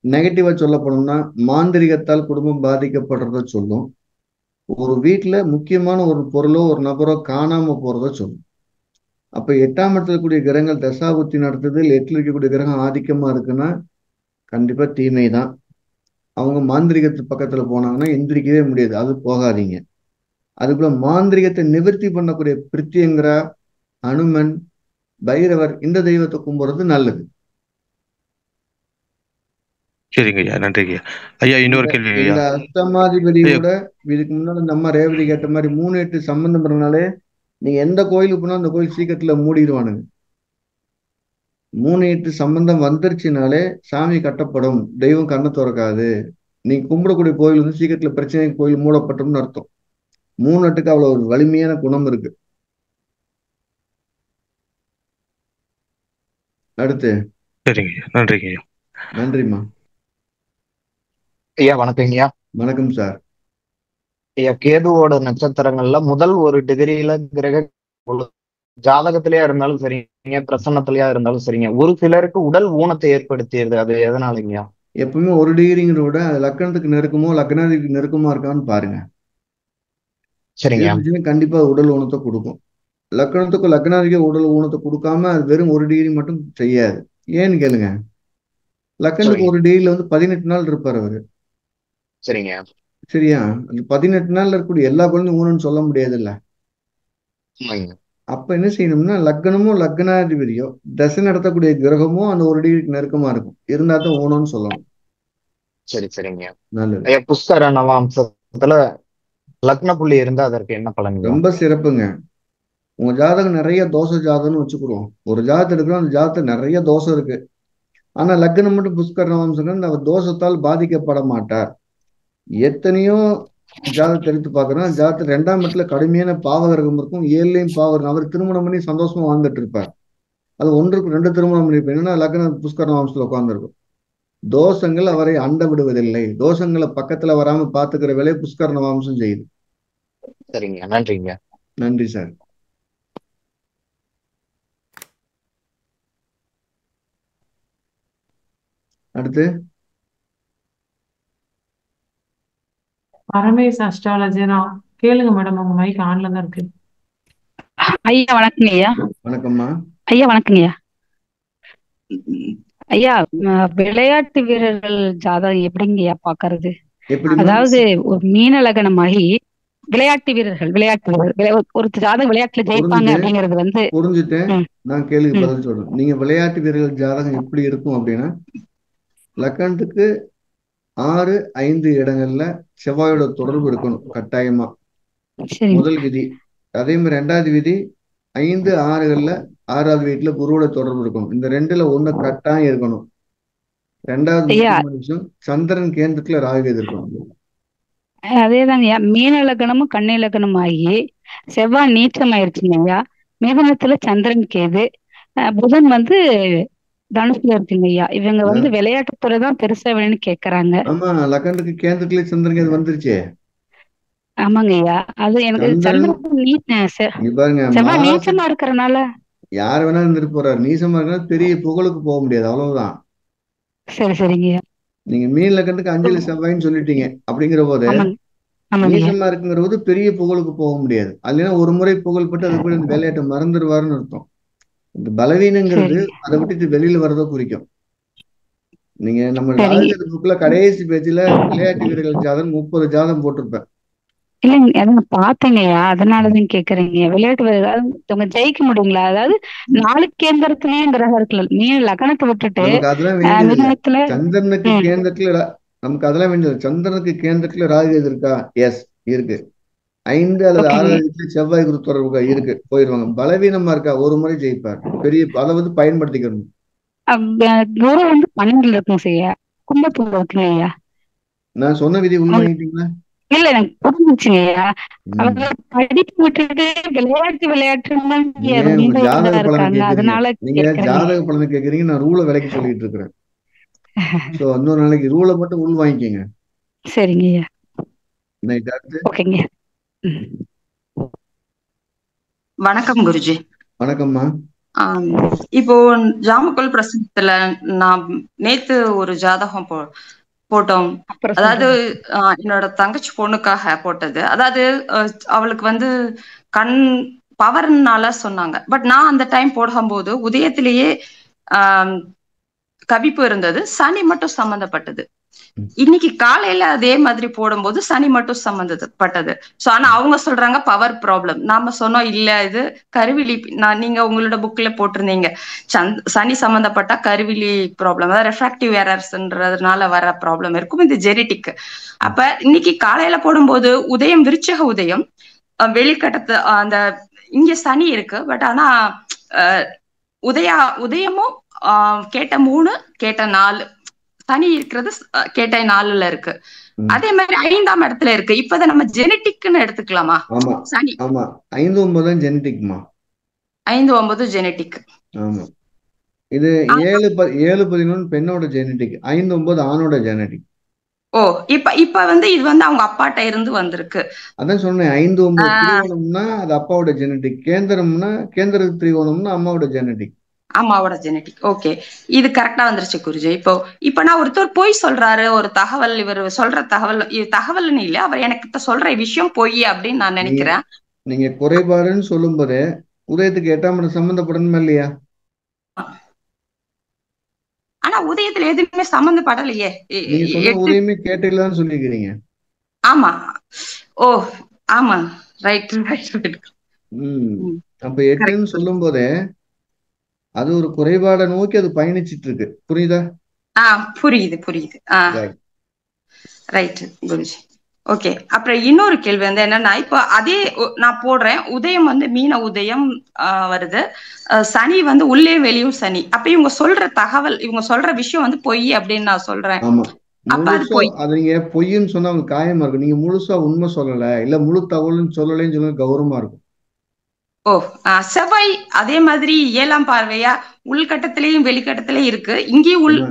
நெகட்டிவா சொல்ல போனோம்னா மாந்திரிகத்தால் குடும்பம் பாதிக்கப்படுறத சொல்லும். ஒரு வீட்டுல முக்கியமான ஒரு பொருளோ ஒரு நபரோ காணாம போறத சொல்லும். அப்ப 8ஆம் இடத்துல கூடிய கிரகங்கள் தசாபுத்தி நடத்துதல் 8ல இருக்கக்கூடிய கிரகம் ஆதிக்கமா இருக்குன்னா கண்டிப்பா தீமை தான். அவங்க மாந்திரிகத்து பக்கத்துல போனாங்கன்னா எந்திரிக்கவே முடியாது. அது போகாதீங்க. அதுக்குள்ள மாந்திரிகத்தை நிவர்த்தி பண்ணக்கூடிய பிரித்தியங்கரா, அனுமன், பைரவர் இந்த தெய்வத்தை கும்பிடுறது நல்லது. சரிங்க ஐயா. நன்றிங்க ஐயா. ஐயா இன்னொரு கேள்வி ஐயா. இந்த அஷ்டமாதிபதியோட இதுக்கு முன்னாடி நம்ம ரேவதி கேட்ட மாதிரி 3-8 சம்பந்தம் பண்ணனாலே நீங்க எந்த கோயிலுக்கு போனா அந்த கோயில் சீக்கிரத்துல மூடிடுவானுங்க. 3-8 சம்பந்தம் வந்துருச்சுனாலே சாமி கட்டப்படும், தெய்வம் கண்ணை திறக்காது. நீங்க கும்பிடக்கூடிய கோயில் வந்து சீக்கிரத்துல பிரச்சனை, கோயில் மூடப்பட்டோம்னு அர்த்தம். 3-8க்கு அவ்வளவு ஒரு வலிமையான குணம் இருக்கு. அடுத்து. சரிங்க ஐயா. நன்றிங்க ஐயா. நன்றிம்மா. ஐயா வணக்கம் ஐயா. வணக்கம் சார். ஐயா கேதுவோட நட்சத்திரங்கள்ல முதல் ஒரு டிகிரியில கிரக ஜாதகத்திலேயா இருந்தாலும் சரிங்க, பிரசன்னத்திலேயா இருந்தாலும் சரிங்க, ஒரு சிலருக்கு உடல் ஊனத்தை ஏற்படுத்திடுது. அது எதனாலங்கய்யா? எப்பவுமே 1 டிகிரிங்கிறத விட லக்கணத்துக்கு நெருக்கமோ லக்னாதிக்கு நெருக்கமா இருக்கான்னு பாருங்க. சரிங்க. கண்டிப்பா உடல் ஊனத்தை கொடுக்கும். லக்கணத்துக்கும் லக்னாதிக்கு உடல் ஊனத்தை கொடுக்காம அது வெறும் 1 டிகிரி மட்டும் செய்யாது. ஏன்னு கேளுங்க. லக்கணத்துக்கு 1 டிகிரில வந்து 18 நாள் இருப்பார் அவரு. சரிங்க. சரியா? அந்த 18 நாள்ல இருக்கக்கூடிய எல்லா குழந்தையும் ஊனம்னு சொல்ல முடியாது இல்ல. அப்ப என்ன செய்யணும்னா லக்னமோ லக்னாதிபதியோ தசை நடத்தக்கூடிய கிரகமோ அந்த 1 டிகிரிக்கு நெருக்கமா இருக்கும். இருந்தா தான் ஊனம்னு சொல்லணும். சரி சரிங்க. நல்லது. ஐயா புஷ்கர நவாம்சத்துல லக்ன புள்ளி இருந்தா அதற்கு என்ன பலன்? ரொம்ப சிறப்புங்க. உங்க ஜாதகம் நிறைய தோசை ஜாதகம்னு வச்சுக்கிறோம். ஒரு ஜாதகம் எடுக்கிறோம், அந்த ஜாதகத்துல நிறைய தோசை இருக்கு. ஆனா லக்னம் மட்டும் புஷ்கர நவாம்சம் அவர் தோஷத்தால் பாதிக்கப்பட மாட்டார். எத்தனையோ ஜாதகத்தை எடுத்து பார்க்கறோம். ஜாதகத்துல 2ஆம் இடத்துல கடுமையான பாவகிரகம் இருக்கும், 7லையும் பாவகிரகம். அவர் திருமணம் பண்ணி சந்தோஷமா வாழ்ந்துட்டு இருப்பார். அது 1க்கு 2 திருமணம் பண்ணிருப்பார். என்னன்னா லக்னம் புஷ்கர நவாம்சத்துல உட்கார்ந்துருக்கும். தோஷங்கள் அவரை அண்ட விடுவதில்லை. தோஷங்களை பக்கத்துல வராம பாத்துக்கிற வேலையை புஷ்கர நவாம்சம் செய்யுது. சரிங்க. நன்றிங்க. நன்றி சார். அடுத்து. பரமேஷ் அஸ்ட்ராலஜி தான். கேளுங்க மேடம், உங்க மைக் ஆன்ல தான் இருக்கு. ஐயா வணக்கங்க ஐயா. வணக்கம்மா. ஐயா வணக்கங்க ஐயா. ஐயா விளையாட்டு வீரர்கள் ஜாதகம் எப்படிங்க ஐயா பாக்குறது? அதாவது ஒரு மீன லக்னமாகி விளையாட்டு வீரர்கள் ஒரு ஜாதகம் விளையாட்டுல ஜெயிப்பாங்க அப்படிங்கிறது வந்து புரிஞ்சுட்டேன். நான் கேள்வி பதில் சொல்றேன். நீங்க விளையாட்டு வீரர்கள் ஜாதகம் எப்படி இருக்கும் அப்படின்னா லக்கணத்துக்கு 6, 5 இடங்கள்ல செவ்வாயோட தொடர்பு இருக்கணும் கட்டாயமா. முதல் விதி. அதே மாதிரி 2வது விதி 5, 6களில் 6வது வீட்டுல குருவோட தொடர்பு இருக்கணும். இந்த 2ல் ஒண்ணு கட்டாயம் இருக்கணும். 2வது முக்கியமான விஷயம் சந்திரன் கேந்திரத்துல ராகு இருக்கணும். அதேதாங்க ஐயா. மீன லக்னமும் கன்னி லக்னம் ஆகி செவ்வாய் நீச்சம் ஆயிடுச்சுங்க ஐயா. மிதனத்துல சந்திரன் கேது, புதன் வந்து தனுசுல இருக்குங்க ஐயா. இவங்க வந்து விளையாட்டுத்துறை தான் பெருசா வேணும்னு கேக்குறாங்க. ஆமா, லக்னத்துக்கு கேந்திரத்துல சந்திரன் கேது வந்துருச்சே. ஆமாங்க ஐயா. அது எனக்கு சந்திரன் செவ்வாய் நீச்சமா இருக்கிறனால யார் வேணாலும் இருந்துட்டு போறாரு. நீசமா இருக்கிற பெரிய புகழுக்கு போக முடியாது, அவ்வளவுதான். சரி சரிங்க. நீங்க மீன் லக்கணத்துக்கு 5ல் செவ்வாய்ன்னு சொல்லிட்டீங்க. அப்படிங்கிற போது நீசமா இருக்குங்கிற போது பெரிய புகழுக்கு போக முடியாது. அதுலன்னா ஒரு முறை புகழ்பட்டு அது கூட இந்த விளையாட்டை மறந்துடுவாருன்னு அர்த்தம். இந்த பலவீனங்கிறது அதை விட்டுட்டு வெளியில வர்றதை குறிக்கும். நீங்க நம்ம ஜாதக புக்ல கடைசி பேஜ்ல விளையாட்டு வீரர்கள் ஜாதகம் 30 ஜாதகம் போட்டிருப்பேன். இல்லைங்க, அதை நான் பார்த்தேங்கய்யா. அதனாலதான் கேக்குறேங்க. விளையாட்டு வீரர்கள் ஜெயிக்க முடியுங்களா? அதாவது 4 கேந்திரத்திலயும் கிரகம் இருக்குல்ல, மீன் லக்னத்தை விட்டுட்டு சந்திரனுக்கு கேந்திரத்துல நமக்கு அதெல்லாம் வேண்டியது. சந்திரனுக்கு கேந்திரத்துல ராகு இருக்கா? எஸ் இருக்கு. 5 அல்லது 6வது வீட்டுல செவ்வாய் குரு தொடர்பு இருக்கு, போயிருவாங்க. பலவீனமா இருக்கா? ஒரு முறை ஜெயிப்பார். பெரிய அதை வந்து பயன்படுத்திக்கணும். குரு வந்து 12 இருக்கும் செய்ய கும்பத்துல இருக்குங்க ஐயா. நான் சொன்ன விதி உள்வாங்கிட்டீங்களா? இல்ல, எனக்கு புரிஞ்சுச்சுங்கய்யா. அவங்க படிப்பு விட்டுட்டு விளையாட்டு அதனால நீங்க ஜாதக பலனை கேக்குறீங்க, நான் ரூலை விலைக்கு சொல்லிட்டு இருக்கிறேன். சோ இன்னொரு நாளைக்கு ரூலை மட்டும் உள் வாங்கிக்கங்க. சரிங்கய்யா. ஓகேங்க. வணக்கம் குருஜி. வணக்கம்மா. இப்போ ஜாமக்கோல் பிரசனத்துல நான் நேத்து ஒரு ஜாதகம் போட்டோம். அதாவது என்னோட தங்கச்சி பொண்ணுக்காக போட்டது. அதாவது அவளுக்கு வந்து கண் பவர்னால சொன்னாங்க. பட் நான் அந்த டைம் போடும்போது உதயத்திலேயே கவிப்பு இருந்தது, சனி மட்டும் சம்பந்தப்பட்டது. இன்னைக்கு காலையில அதே மாதிரி போடும்போது சனி மட்டும் சம்பந்தப்பட்டது. சோ ஆனா அவங்க சொல்றாங்க பவர் ப்ராப்ளம். நாம சொன்னோம் இல்ல, இது கருவிழி. நீங்க உங்களோட புக்ல போட்டிருந்தீங்க சனி சம்பந்தப்பட்ட கருவிழி ப்ராப்ளம், அதாவது ரெஃப்ராக்டிவ் எரர்ஸ்ன்றதுனால வர ப்ராப்ளம் இருக்கும், இது ஜெனட்டிக். அப்ப இன்னைக்கு காலையில போடும்போது உதயம் விருச்சக உதயம், வெளிக்கட்டத்து அந்த இங்க சனி இருக்கு. பட் ஆனா உதயமும் கேட்ட 3 கேட்ட 4 சனி இருக்கிறது கேட்ட 4ல இருக்கு. அதே மாதிரி 5ஆம் இடத்துல இருக்கு. இப்ப நம்ம ஜெனட்டிக்னு எடுத்துக்கலாமா? சனி 5, 9 ஜெனட்டிக்மா. 5, 9 ஜெனட்டிக். ஆமா, இது 7, 11 பெண்ணோட ஜெனட்டிக், 5, 9 ஆணோட ஜெனட்டிக். ஓ, இப்ப வந்து இது வந்து அவங்க அப்பாட்ட இருந்து வந்திருக்கு. அதான் சொன்னேன், 5, 9 திரிகோணம்னா அது அப்பாவோட ஜெனட்டிக், கேந்திரம்னா கேந்திர திரிகோணம்னா அம்மாவோட ஜெனட்டிக். அம்மாவோட ஜெனட்டிக். ஓகே, இது கரெக்டா வந்துருச்சு குருஜி. இப்போ நான் ஒருத்தர் பொய் சொல்றாரு, ஒரு தகவல், இவர் சொல்ற தகவல்னு இல்ல, அவர் எனக்கு சொல்ற விஷயம் பொய் அப்படின்னு நான் நினைக்கிறேன். நீங்க குறைபாடுன்னு சொல்லும் போது உதயத்துக்கு 8ஆம் இடம் சம்பந்தப்படணுமா இல்லையா? ஆனா உதயத்துல எதுவுமே சம்பந்தப்படலையே. உதயமே கேட்டீங்களான்னு சொல்லிக்கிறீங்க. ஆமா. ஓ ஆமா, ரைட். அப்ப 8ன்னு சொல்லும் போதே அது ஒரு குறைபாடை நோக்கி அது பயணிச்சிட்டு இருக்கு. புரியுதா? புரியுது. ரைட் குருஜி. ஓகே, அப்புறம் இன்னொரு கேள்வி வந்து என்னன்னா, இப்போ அதே நான் போடுறேன், உதயம் வந்து மீன உதயம் வருது, சனி வந்து உள்ளே வெளியும் சனி. அப்ப இவங்க சொல்ற தகவல், இவங்க சொல்ற விஷயம் வந்து பொய் அப்படின்னு நான் சொல்றேன். அப்ப அது பொய். அது நீங்க பொய்ன்னு சொன்னா உங்களுக்கு காயமா இருக்கும். நீங்க முழுசா உண்மை சொல்லல, இல்ல முழு தகவல்னு சொல்லலன்னு சொல்ல கௌரவமா இருக்கும். ஓ, செவ்வாய் அதே மாதிரி 7ஆம் பார்வையா உள்கட்டத்திலயும் வெளிக்கட்டத்திலயும் இருக்கு. இங்கேயும்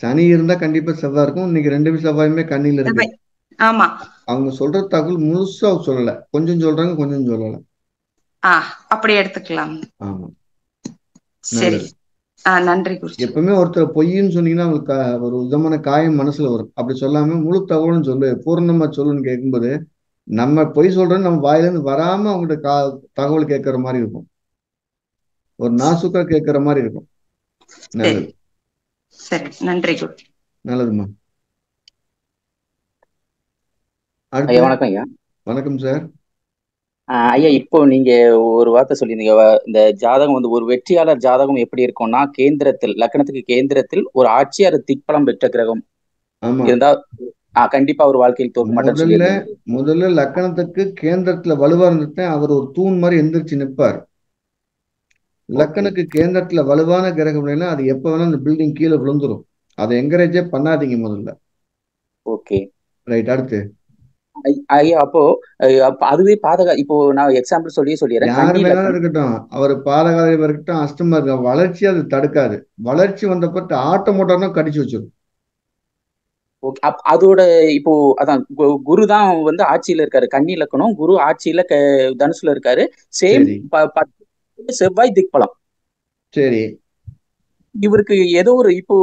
சனி இருந்தா கண்டிப்பா செவ்வாய் இருக்கும். இன்னைக்கு 2 செவ்வாயுமே கண்ணில இருக்கு. ஆமா, அவங்க சொல்ற தகவல் முழுசா சொல்லல, கொஞ்சம் சொல்றாங்க, கொஞ்சம் சொல்லல. அப்படி எடுத்துக்கலாம். ஆமா, சரி. நன்றி குருஜி. எப்பவுமே ஒருத்தர் பொய்ன்னு சொன்னீங்கன்னா அவங்களுக்கு ஒரு விதமான காயம் மனசுல வரும். அப்படி சொல்லாம முழு தகவல்னு சொல்லு, பூர்ணமா சொல்லுன்னு கேட்கும்போது நம்ம பொய் சொல்றோம், நம்ம வாயிலிருந்து வராம அவங்ககிட்ட தகவல் கேட்கற மாதிரி இருக்கும், ஒரு நாசுக்கா கேட்கற மாதிரி இருக்கும். நல்லது. சரி, நன்றி. நல்லதுமா. வணக்கம் ஐயா. வணக்கம் சார். ஐயா, இப்போ நீங்க ஒரு வார்த்தை சொல்லியிருந்தீங்க, இந்த ஜாதகம் வந்து ஒரு வெற்றியாளர் ஜாதகம் எப்படி இருக்கும்னா, கேந்திரத்தில் லக்னத்துக்கு கேந்திரத்தில் ஒரு ஆட்சியார் திக்பலம் பெற்ற கிரகம் இருந்தா கண்டிப்பா அவர் வாழ்க்கையில் தோற்க மாட்டேன்னு சொல்லியிருந்தீங்க. முதல்ல லக்கணத்துக்கு கேந்திரத்துல வலுவா இருந்துட்டு அவர் ஒரு தூண் மாதிரி எந்திரிச்சு நிற்பார். லக்கனுக்கு கேந்திரத்துல வலுவான கிரகம் இல்லைன்னா அது எப்ப வேணா அந்த பில்டிங் கீழே விழுந்துரும். அதை என்கரேஜே பண்ணாதீங்க முதல்ல. Okay right. அடுத்து ஐயா, அப்போ அதுவே இப்போ நான் எக்ஸாம்பிள் சொல்லிடுறேன். யார் வேணாலும் இருக்கட்டும், அவர் பாதகாதிபதி இருக்கட்டும், அஷ்டமா இருக்க வளர்ச்சி அது தடுக்காது. வளர்ச்சி வந்தப்பட்டு ஆட்டோமோட்டர்னா கடிச்சு வச்சிடும். அதோட இப்போ அதான் குரு தான் வந்து ஆட்சியில இருக்காரு. கன்னி லக்கணம், குரு ஆட்சியில தனுசுல இருக்காரு. சேம் செவ்வாய் திக்பலம். சரி, இவருக்கு ஏதோ ஒரு இப்போ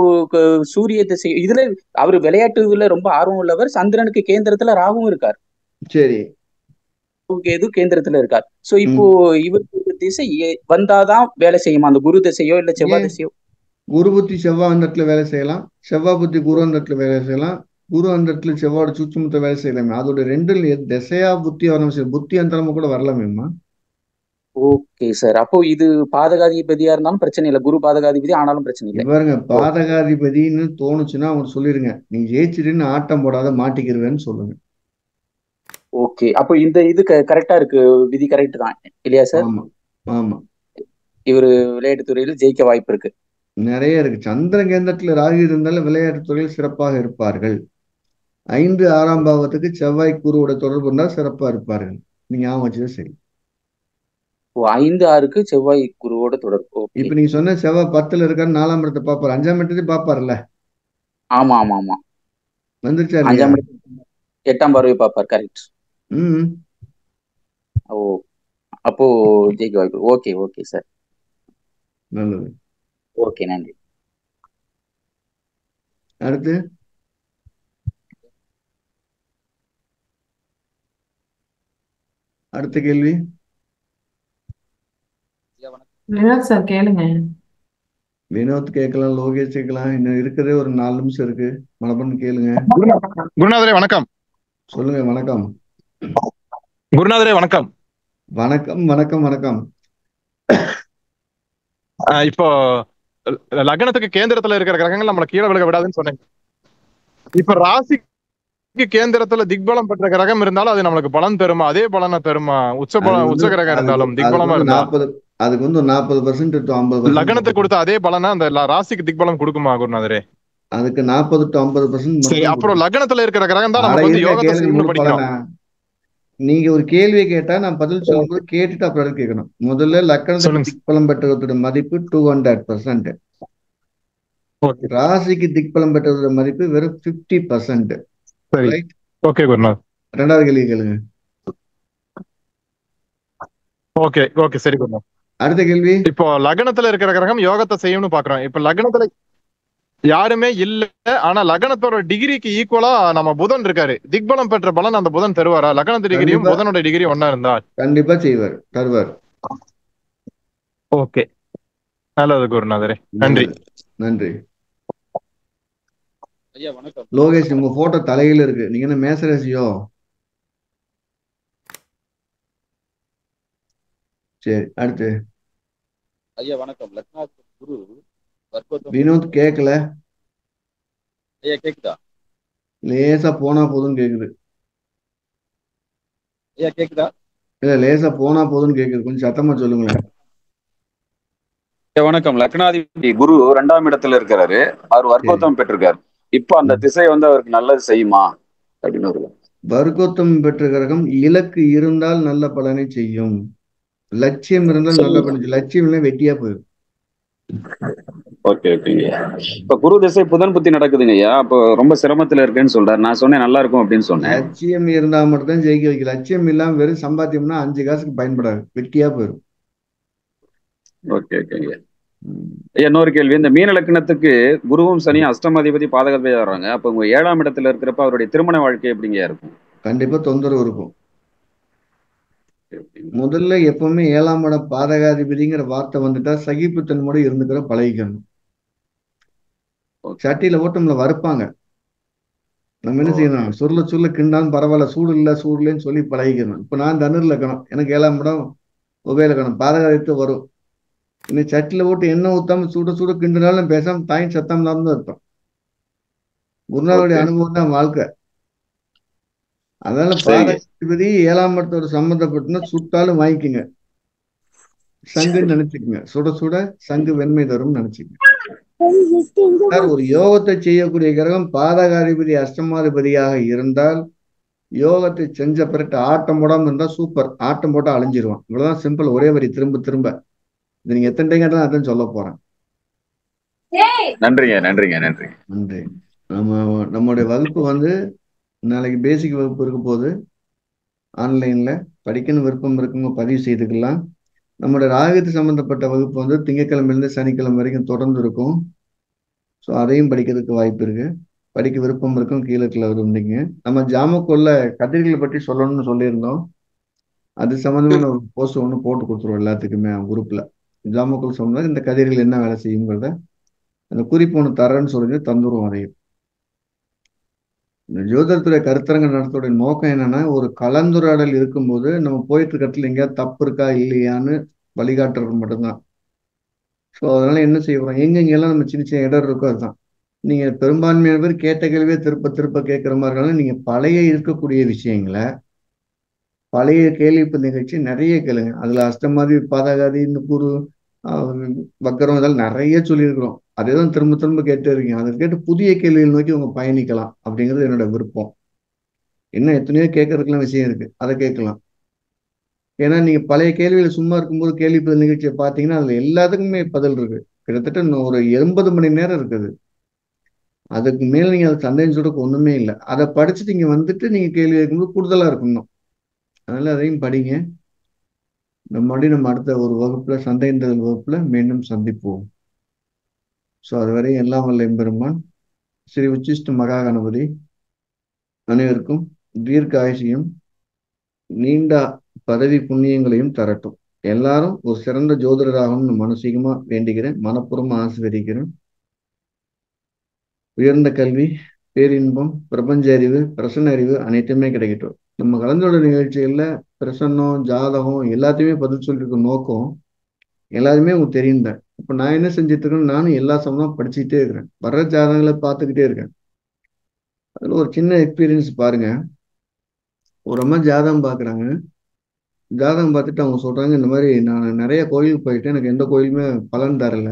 சூரிய திசை இதுல அவரு விளையாட்டுல ரொம்ப ஆர்வம் உள்ளவர். சந்திரனுக்கு கேந்திரத்துல ராகுவும் இருக்கார். சரி, கேது கேந்திரத்துல இருக்கார். சோ இப்போ இவருக்கு திசை வந்தாதான் வேலை செய்யுமா? அந்த குரு திசையோ இல்ல செவ்வாய் திசையோ? குரு புத்தி செவ்வாய் அந்த இடத்துல வேலை செய்யலாம், செவ்வாய் புத்தி குரு அந்த இடத்துல வேலை செய்யலாம், குரு அந்த இடத்துல செவ்வாயோட சூட்சுமத்தை வேலை செய்யலாமே. அதோட ரெண்டு திசையா புத்தி வரணும், புத்தி அந்தரமும் கூட வரலாமேம்மா. Okay sir. அப்போ இது பாதகாதிபதியா இருந்தாலும் பிரச்சனை இல்லை, குரு பாதகாதிபதி ஆனாலும் பிரச்சனை இல்லை. பாருங்க, பாதகாதிபதினு தோணுச்சுன்னா அவங்க சொல்லிருங்க, நீங்க ஜெயிச்சிருன்னு ஆட்டம் போடாத மாட்டிக்கிறவேன்னு சொல்லுங்க. ஓகே, அப்போ இந்த இது கரெக்டா இருக்கு, விதி கரெக்ட் தான் இல்லையா சார்? ஆமா ஆமா, இவரு விளையாட்டு துறையில் ஜெயிக்க வாய்ப்பு இருக்கு, நிறைய இருக்கு. சந்திரன் கேந்திரத்துல ராகு இருந்தாலும் விளையாட்டு துறையில் சிறப்பாக இருப்பார்கள். 5, 6ஆம் பாவத்துக்கு செவ்வாய் குருவோட தொடர்பு இருந்தால் சிறப்பா இருப்பார்கள். நீங்க ஞாபகம் வச்சுதான் சரி. 5, 6க்கு செவ்வாய் குருவோட தொடர்பு. இப்ப நீங்க சொன்ன செவ்வாய் 10ல இருக்காரு, 4ஆம் இடத்தை பாப்பாரு, 5ஆம் இடத்தை பாப்பாருல்ல. ஆமா ஆமா ஆமா, வந்துருச்சா? 5ஆம் இடத்தை 8ஆம் பார்வை பாப்பார். கரெக்ட். ஓ, அப்போ ஜெயிக்க வாய்ப்பு. ஓகே ஓகே சார், நல்லது. ஓகே, நன்றி. அடுத்து அடுத்த கேள்வி வினோத் சார் கேளுங்க. வினோத் கேட்கலாம், லோகேஷ் கேட்கலாம். இன்னும் இருக்கிறதே ஒரு 4 நிமிஷம் இருக்கு. மனப்பண்ணு கேளுங்க. குருநாதரே வணக்கம். சொல்லுங்க. வணக்கம் குருநாதரே வணக்கம். வணக்கம் வணக்கம் வணக்கம். இப்போ லக்னத்துக்கு கேந்திரத்துல இருக்கிற கிரகங்கள் நம்மள கீழே விழுக விடாதுன்னு சொன்னேன். இப்ப ராசிக்கு கேந்திரத்துல திக்பலம் பெற்ற கிரகம் இருந்தாலும் அது நம்மளுக்கு பலன் தருமா? அதே பலனை தருமா? உச்ச கிரகம் இருந்தாலும் திக்பலமா இருந்தா அதுக்கு வந்து 40% to 50% லக்னத்துக்கு கொடுத்த அதே பலனை அந்த ராசிக்கு திக்பலம் கொடுக்குமா குருநாதரே? அதுக்கு 40 to 50%. சரி, அப்புறம் லக்னத்துல இருக்கிற கிரகம் தான் நமக்கு வந்து யோகத்தை செய்யணும்னு படிக்கிறோம். நீங்க ஒரு கேள்வியை கேட்டா நான் பதில் சொல்லும்போது கேட்டுட்டு அப்புறம் கேட்கணும். முதல்ல லக்னத்துக்கு திக்பலம் பெற்றதோட மதிப்பு 200%. ராசிக்கு திக்பலம் பெற்றதோட மதிப்பு வெறும் 50%. ஓகே குருநாத். 2வது கேள்வி கேளுங்க. ஓகே ஓகே, சரி குருநாத். அடுத்த கேள்வி, இப்போ லக்னத்துல இருக்கிற கிரகம் யோகத்தை செய்யணும்னு பாக்குறோம். இப்ப லக்னத்துல யாருமே இல்ல, ஆனா லக்னத்தோட டிகிரிக்கு ஈக்குவலா நம்ம புதன் இருக்காரு. திக்பலம் பெற்ற பலன் அந்த புதன் தருவாரா? லக்னத்து டிகிரியும் புதனோட டிகிரி ஒன்னா இருந்தா கண்டிப்பா செய்வார், தருவார். ஓகே, நல்லது குருநாதரே, நன்றி. நன்றி. லோகேஷ், உங்க போட்டோ தலையில இருக்கு, நீங்க என்ன மேசராசியோ? சரி, அடுத்து. ஐயா வணக்கம். லக்னாத் குரு வினோத் கேக்கல. ஐயா கேக்குதா? லேசா போனா போதும் கேக்குது. ஐயா கேக்குதா? இல்ல, லேசா போனா போதும் கேக்குது, கொஞ்சம் சத்தமா சொல்லுங்களேன். வணக்கம். லக்னாதிபதி குரு 2ஆம் இடத்துல இருக்கிறாரு. அவர் வர்க்கோத்தம் பெற்றிருக்காரு. இப்ப அந்த திசை வந்து அவருக்கு நல்லது செய்யுமா அப்படின்னு? வர்க்கோத்தம் பெற்ற கிரகம் இலக்கு இருந்தால் நல்ல பலனை செய்யும், லட்சியம் இருந்தால் நல்ல பலன். லட்சியம் இல்லை வெட்டியா போயிடும். ஓகே ஓகேங்க. இப்ப குரு திசை புதன் புத்தி நடக்குதுங்க ஐயா. அப்போ ரொம்ப சிரமத்துல இருக்கேன்னு சொல்றாரு. நான் சொன்னேன் நல்லா இருக்கும் அப்படின்னு சொன்னேன். லட்சியம் இருந்தா மட்டும் தான் ஜெயிக்க வைக்க. லட்சியம் இல்லாம வெறும் சம்பாத்தியம்னா 5 காசுக்கு பயன்படாது, வெட்டியா போயிடும். ஓகே ஓகேங்க ஐயா. இன்னொரு கேள்வி, இந்த மீன லக்னத்துக்கு குருவும் சனியும் அஷ்டமாதிபதி பாதகத்தையா வர்றாங்க. அப்ப உங்க 7ஆம் இடத்துல இருக்கிறப்ப அவருடைய திருமண வாழ்க்கை எப்படிங்க இருக்கும்? கண்டிப்பா தொந்தரவு இருக்கும். முதல்ல எப்பவுமே 7ஆம் இடம் பாதகாதிபதிங்கிற வார்த்தை வந்துட்டா சகிப்புத்தன்மையோட இருந்துக்கிற பழகிக்கணும். சட்டியில ஓட்டம்ல வறுப்பாங்க, நம்ம என்ன செய்யணும்? சுருள கிண்டாலும் பரவாயில்ல, சூடு இல்ல சூடு இல்லைன்னு சொல்லி பழகிக்கணும். இப்ப நான் தனுர்ல இருக்கணும், எனக்கு 7ஆம் இடம் உபயோக இருக்கணும், பாதகாதித்து வரும். இன்னும் சட்டில போட்டு எண்ணெய் ஊத்தாம சுட கிண்டினாலும் பேசாம தாய் சத்தம் இல்லாம தான் இருப்போம். குருநாதருடைய அனுபவம் தான் வாழ்க்கை. அதனால சரிங்க பாதகாதிபதி 7ஆம் இடத்தோட சம்மந்தப்பட்டுனா சுட்டாலும் வாங்கிக்கோங்க, சங்குன்னு நினைச்சுக்கோங்க. சுட சுட சங்கு வெண்மை தரும் நினைச்சுக்கோங்க. சார், ஒரு யோகத்தை செய்யக்கூடிய கிரகம் பாதகாதிபதி அஷ்டமாதிபதியாக இருந்தால் யோகத்தை செஞ்ச பிறகு ஆட்டம் போடாம இருந்தா சூப்பர். ஆட்டம் போட்டா அழிஞ்சிருவான். இவ்வளவுதான் சிம்பிள். ஒரே வரி திரும்ப திரும்ப. இது நீங்க எத்தனை டைம் கேட்டாலும் அதான் சொல்ல போறேன். நன்றிங்க நன்றிங்க நன்றிங்க. நன்றி. நம்முடைய வகுப்பு நாளைக்கு பேசிக் வகுப்பு இருக்க போது ஆன்லைன்ல படிக்கணும் விருப்பம் இருக்குங்க பதிவு செய்துக்கலாம். நம்மளோட ராகத்து சம்பந்தப்பட்ட வகுப்பு திங்கட்கிழமையிலிருந்து சனிக்கிழமை வரைக்கும் தொடர்ந்து இருக்கும். ஸோ அதையும் படிக்கிறதுக்கு வாய்ப்பு இருக்கு. படிக்க விருப்பம் இருக்கும், கீழே இருந்தீங்க. நம்ம ஜாமக்கோல்ல கதிர்களை பற்றி சொல்லணும்னு சொல்லியிருந்தோம். அது சம்பந்தமான ஒரு போஸ்ட் ஒன்று போட்டு கொடுத்துருவோம் எல்லாத்துக்குமே குரூப்ல. ஜாமக்கோல் சொன்னது இந்த கதிர்கள் என்ன வேலை செய்யுங்கிறத அந்த குறிப்பு ஒன்று தரேன்னு சொல்லி தந்துருவோம். அதையும் இந்த ஜோதிடத்துடைய கருத்தரங்க நடத்தோடைய நோக்கம் என்னன்னா, ஒரு கலந்துரையாடல் இருக்கும்போது நம்ம போயிட்டு இருக்கிறதுல எங்கேயாவது தப்பு இருக்கா இல்லையான்னு வழிகாட்டுறது மட்டும்தான். ஸோ அதனால என்ன செய்வோம், எங்கெங்கெல்லாம் நம்ம சின்ன சின்ன இடம் இருக்கோ அதுதான். நீங்க பெரும்பான்மையான பேர் கேட்ட கேள்வியே திருப்ப திருப்ப கேட்குற மாதிரி இருந்தாலும் நீங்க பழைய இருக்கக்கூடிய விஷயங்களை பழைய கேள்விப்பு நிகழ்ச்சி நிறைய கேளுங்க. அதுல அஷ்டமாதி பாதகாதி இந்த குரு வக்கரம் இதெல்லாம் நிறைய சொல்லியிருக்கிறோம். அதே தான் திரும்ப திரும்ப கேட்டே இருக்கீங்க. அதை கேட்டு புதிய கேள்விகள் நோக்கி உங்க பயணிக்கலாம் அப்படிங்கிறது என்னோட விருப்பம். இன்னும் எத்தனையோ கேட்கறதுக்குலாம் விஷயம் இருக்கு, அதை கேட்கலாம். ஏன்னா நீங்க பழைய கேள்விகளை சும்மா இருக்கும்போது கேள்வி பதில் நிகழ்ச்சியை பார்த்தீங்கன்னா அதுல எல்லாத்துக்குமே பதில் இருக்கு. கிட்டத்தட்ட ஒரு 80 மணி நேரம் இருக்குது. அதுக்கு மேல நீங்க அதை சந்தேகம் சொல்றதுக்கு ஒண்ணுமே இல்லை. அதை படிச்சுட்டு இங்க நீங்க கேள்வி கேட்கும்போது கூடுதலா இருக்கணும். அதனால அதையும் படிங்க. நம்ம அடுத்த ஒரு வகுப்புல சந்தேகங்கள் வகுப்புல மீண்டும் சந்திப்போம். ஸோ அதுவரை எல்லாம் வல்ல எம்பெருமான் ஸ்ரீ உச்சிஷ்ட மகா கணபதி அனைவருக்கும் தீர்க்க ஆயுசையும் நீண்ட பதவி புண்ணியங்களையும் தரட்டும். எல்லாரும் ஒரு சிறந்த ஜோதிடராகவும் மனசீகமா வேண்டிக்கிறேன், மனப்பூர்வமா ஆசீர்வதிக்கிறேன். உயர்ந்த கல்வி, பேரின்பம், பிரபஞ்ச அறிவு, பிரசன்ன அறிவு அனைத்துமே கிடைக்கட்டும். நம்ம கலந்தோட நிகழ்ச்சிகள்ல பிரசன்னம் ஜாதகம் எல்லாத்தையுமே பதில் சொல்லிருக்க நோக்கம் எல்லாருமே உங்களுக்கு தெரியும் தான். இப்போ நான் என்ன செஞ்சுட்டு இருக்கேன்னு நானும் எல்லா சமயம் படிச்சுக்கிட்டே இருக்கிறேன், வர்ற ஜாதகங்களை பார்த்துக்கிட்டே இருக்கேன். அதுல ஒரு சின்ன எக்ஸ்பீரியன்ஸ் பாருங்க. ஒரு அம்மா ஜாதகம் பார்க்குறாங்க. ஜாதகம் பார்த்துட்டு அவங்க சொல்றாங்க, இந்த மாதிரி நான் நிறைய கோயிலுக்கு போயிட்டு எனக்கு எந்த கோயிலுமே பலன் தரல,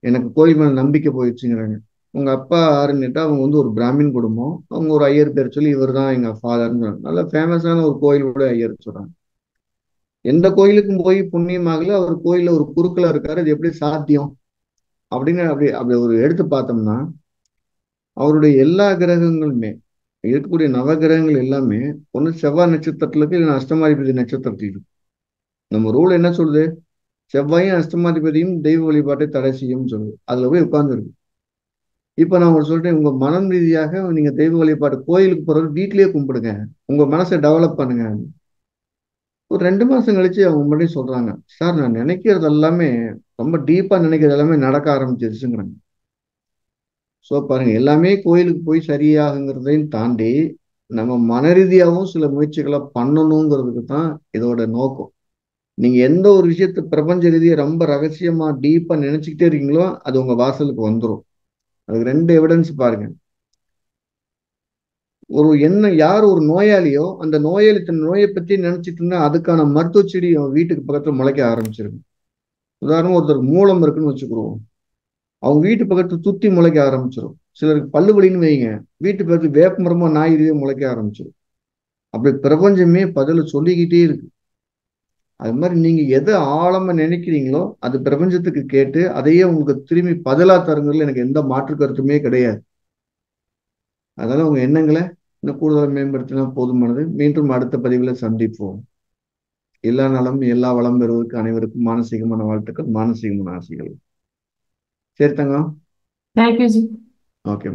எனக்கு கோயில் மேல நம்பிக்கை போயிடுச்சுங்கிறாங்க. உங்க அப்பா யாருன்னுட்டா அவங்க ஒரு பிராமின் குடும்பம். அவங்க ஒரு ஐயர் பேர் சொல்லி இவர் தான் எங்க ஃபாதர்ன்னு சொல்றாங்க. நல்ல ஃபேமஸான ஒரு கோயிலோட ஐயர் சொல்றாங்க. எந்த கோயிலுக்கும் போய் புண்ணியமாகல, அவர் கோயில ஒரு குறுக்களா இருக்காரு, அது எப்படி சாத்தியம் அப்படின்னு அப்படி அப்படி ஒரு எடுத்து பார்த்தோம்னா அவருடைய எல்லா கிரகங்களுமே இருக்கக்கூடிய நவகிரகங்கள் எல்லாமே ஒன்று செவ்வாய் நட்சத்திரத்துல இருக்கு, இல்லைன்னா அஷ்டமாதிபதி நட்சத்திரத்துல இருக்கு. நம்ம ரூல் என்ன சொல்லுது, செவ்வாயும் அஷ்டமாதிபதியும் தெய்வ வழிபாட்டை தடை செய்யும் சொல்லுது. அதுல போய் உட்கார்ந்துருக்கு. இப்ப நான் உங்களுக்கு சொல்றேன், உங்க மனம் ரீதியாக நீங்க தெய்வ வழிபாடு கோயிலுக்கு போறது வீட்லயே கும்பிடுங்க, உங்க மனசை டெவலப் பண்ணுங்க. ஒரு 2 மாசம் கழிச்சு அவங்க முன்னாடி சொல்றாங்க, சார் நான் நினைக்கிறது எல்லாமே ரொம்ப டீப்பா நினைக்கிறது எல்லாமே நடக்க ஆரம்பிச்சிருச்சுங்கிறாங்க. ஸோ பாருங்க, எல்லாமே கோயிலுக்கு போய் சரியாகுங்கிறதையும் தாண்டி நம்ம மன ரீதியாகவும் சில முயற்சிகளை பண்ணணுங்கிறதுக்கு தான் இதோட நோக்கம். நீங்க எந்த ஒரு விஷயத்த பிரபஞ்ச ரீதியை ரொம்ப ரகசியமா டீப்பா நினைச்சுக்கிட்டே இருக்கீங்களோ அது உங்க வாசலுக்கு வந்துடும். அதுக்கு 2 எவிடன்ஸ் பாருங்க. யார் ஒரு நோயாளியோ அந்த நோயாளி தன் நோயை பத்தி நினைச்சிட்டு இருந்தா அதுக்கான மருத்துவ செடி அவன் வீட்டுக்கு பக்கத்துல முளைக்க ஆரம்பிச்சிருக்கு. உதாரணம், ஒருத்தருக்கு மூலம் இருக்குன்னு வச்சுக்கிடுவோம், அவங்க வீட்டு பக்கத்துல துத்தி முளைக்க ஆரம்பிச்சிடும். சிலருக்கு பல்லு வலின்னு வைங்க, வீட்டு பக்கத்துல வேப்ப மரமா நாயிலே முளைக்க ஆரம்பிச்சிடும். அப்படி பிரபஞ்சமே பதில சொல்லிக்கிட்டே இருக்கு. அது மாதிரி நீங்க எதை ஆழமா நினைக்கிறீங்களோ அது பிரபஞ்சத்துக்கு கேட்டு அதையே உங்களுக்கு திரும்பி பதிலா தருங்கிறதுல எனக்கு எந்த மாற்று கருத்துமே கிடையாது. அதனால உங்க எண்ணங்களை இன்னும் கூடுதலாக மேம்படுத்தினா போதுமானது. மீண்டும் அடுத்த பதிவுல சந்திப்போம். எல்லா நலம் எல்லா வளம் பெறுவதற்கு அனைவருக்கும் மானசீகமான வாழ்த்துக்கள், மானசீகமான ஆசைகள். சரி தங்கம். Thank you G. ஓகே.